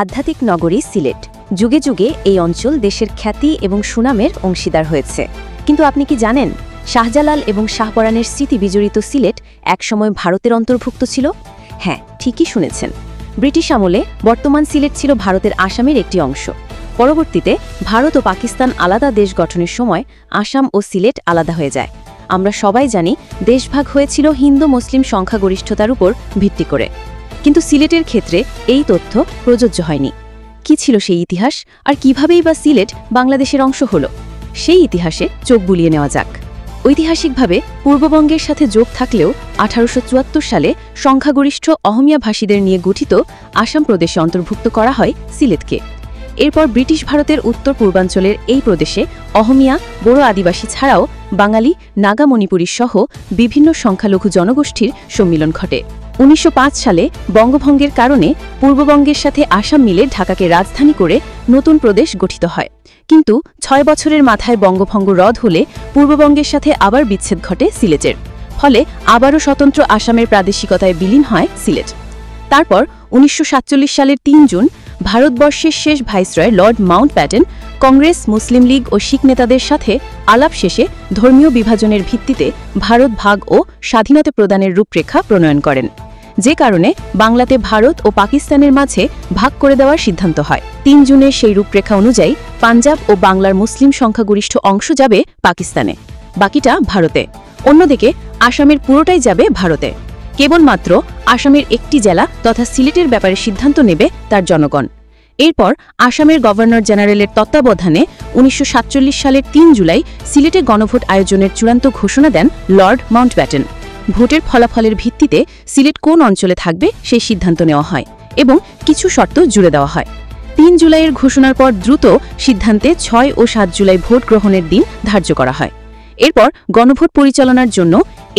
আধ্যাত্মিক নগরী সিলেট। যুগে যুগে এই অঞ্চল দেশের খ্যাতি এবং সুনামের অংশীদার হয়েছে। কিন্তু আপনি কি জানেন, শাহজালাল এবং শাহপরানের স্মৃতি বিজড়িত সিলেট একসময় ভারতের অন্তর্ভুক্ত ছিল? হ্যাঁ, ঠিকই শুনেছেন। ব্রিটিশ আমলে বর্তমান সিলেট ছিল ভারতের আসামের একটি অংশ। পরবর্তীতে ভারত ও পাকিস্তান আলাদা দেশ গঠনের সময় আসাম ও সিলেট আলাদা হয়ে যায়। আমরা সবাই জানি, দেশভাগ হয়েছিল হিন্দু মুসলিম সংখ্যাগরিষ্ঠতার উপর ভিত্তি করে। কিন্তু সিলেটের ক্ষেত্রে এই তথ্য প্রযোজ্য হয়নি। কি ছিল সেই ইতিহাস, আর কিভাবেই বা সিলেট বাংলাদেশের অংশ হল, সেই ইতিহাসে চোখ বুলিয়ে নেওয়া যাক। ঐতিহাসিকভাবে পূর্ববঙ্গের সাথে যোগ থাকলেও 1874 সালে সংখ্যাগরিষ্ঠ অহমিয়া ভাষীদের নিয়ে গঠিত আসাম প্রদেশে অন্তর্ভুক্ত করা হয় সিলেটকে। এরপর ব্রিটিশ ভারতের উত্তর পূর্বাঞ্চলের এই প্রদেশে অহমিয়া, বড় আদিবাসী ছাড়াও বাঙালি, নাগা, মণিপুরী সহ বিভিন্ন সংখ্যালঘু জনগোষ্ঠীর সম্মিলন ঘটে। 1905 সালে বঙ্গভঙ্গের কারণে পূর্ববঙ্গের সাথে আসাম মিলে ঢাকাকে রাজধানী করে নতুন প্রদেশ গঠিত হয়। কিন্তু 6 বছরের মাথায় বঙ্গভঙ্গ রদ হলে পূর্ববঙ্গের সাথে আবার বিচ্ছেদ ঘটে সিলেটের। ফলে আবারও স্বতন্ত্র আসামের প্রাদেশিকতায় বিলীন হয় সিলেট। তারপর 1947 সালের 3 জুন ভারতবর্ষের শেষ ভাইসরয় লর্ড মাউন্টব্যাটেন কংগ্রেস, মুসলিম লীগ ও শিখ নেতাদের সাথে আলাপ শেষে ধর্মীয় বিভাজনের ভিত্তিতে ভারত ভাগ ও স্বাধীনতা প্রদানের রূপরেখা প্রণয়ন করেন, যে কারণে বাংলাতে ভারত ও পাকিস্তানের মাঝে ভাগ করে দেওয়ার সিদ্ধান্ত হয়। 3 জুনের সেই রূপরেখা অনুযায়ী পাঞ্জাব ও বাংলার মুসলিম সংখ্যাগরিষ্ঠ অংশ যাবে পাকিস্তানে, বাকিটা ভারতে। অন্যদিকে আসামের পুরোটাই যাবে ভারতে। কেবলমাত্র আসামের একটি জেলা তথা সিলেটের ব্যাপারে সিদ্ধান্ত নেবে তার জনগণ। এরপর আসামের গভর্নর জেনারেলের তত্ত্বাবধানে 1947 সালের 3 জুলাই সিলেটে গণভোট আয়োজনের চূড়ান্ত ঘোষণা দেন লর্ড মাউন্টব্যাটেন। ভোটের ফলাফলের ভিত্তিতে সিলেট কোন অঞ্চলে থাকবে সেই সিদ্ধান্ত নেওয়া হয় এবং কিছু শর্ত জুড়ে দেওয়া হয়। 3 জুলাইয়ের ঘোষণার পর দ্রুত সিদ্ধান্তে 6 ও 7 জুলাই ভোট গ্রহণের দিন ধার্য করা হয়। এরপর গণভোট পরিচালনার জন্য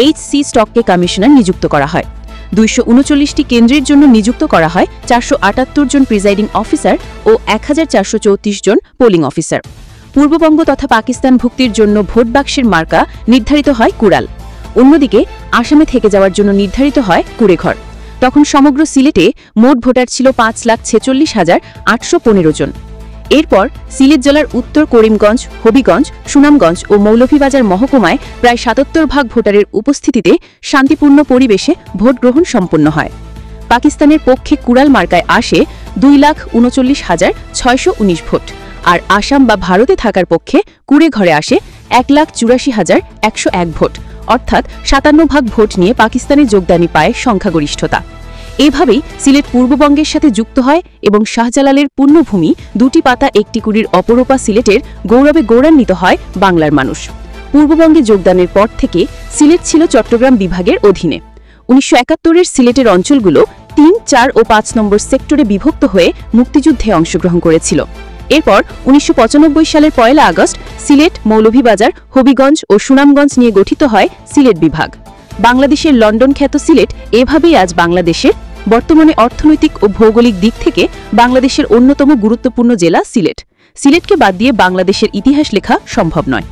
এইচ.সি. স্টককে কমিশনার নিযুক্ত করা হয়। 239টি কেন্দ্রের জন্য নিযুক্ত করা হয় 478 জন প্রিজাইডিং অফিসার ও 1434 জন পোলিং অফিসার। পূর্ববঙ্গ তথা পাকিস্তান ভুক্তির জন্য ভোট বাক্সের মার্কা নির্ধারিত হয় কুড়াল। অন্যদিকে আসামে থেকে যাওয়ার জন্য নির্ধারিত হয় কুড়েঘর। তখন সমগ্র সিলেটে মোট ভোটার ছিল 5,46,815 জন। এরপর সিলেট জেলার উত্তর করিমগঞ্জ, হবিগঞ্জ, সুনামগঞ্জ ও মৌলভীবাজার মহকুমায় প্রায় 77 ভোটারের উপস্থিতিতে শান্তিপূর্ণ পরিবেশে ভোট গ্রহণ সম্পন্ন হয়। পাকিস্তানের পক্ষে কুড়াল মার্কায় আসে 2,39,619 ভোট, আর আসাম বা ভারতে থাকার পক্ষে কুড়ে ঘরে আসে 1,84,101 ভোট, অর্থাৎ 57 ভোট নিয়ে পাকিস্তানে যোগদানই পায় সংখ্যাগরিষ্ঠতা। এভাবেই সিলেট পূর্ববঙ্গের সাথে যুক্ত হয় এবং শাহজালালের পুণ্যভূমি 2টি পাতা একটি কুড়ির অপরূপা সিলেটের গৌরবে গৌরবান্বিত হয় বাংলার মানুষ। পূর্ববঙ্গে যোগদানের পর থেকে সিলেট ছিল চট্টগ্রাম বিভাগের অধীনে। 1971-এর সিলেটের অঞ্চলগুলো 3, 4 ও 5 নম্বর সেক্টরে বিভক্ত হয়ে মুক্তিযুদ্ধে অংশগ্রহণ করেছিল। এরপর 1995 সালের 1 আগস্ট সিলেট, মৌলভীবাজার, হবিগঞ্জ ও সুনামগঞ্জ নিয়ে গঠিত হয় সিলেট বিভাগ। বাংলাদেশের লন্ডন খ্যাত সিলেট এভাবেই আজ বাংলাদেশের বর্তমানে অর্থনৈতিক ও ভৌগোলিক দিক থেকে বাংলাদেশের অন্যতম গুরুত্বপূর্ণ জেলা সিলেট। সিলেটকে বাদ দিয়ে বাংলাদেশের ইতিহাস লেখা সম্ভব নয়।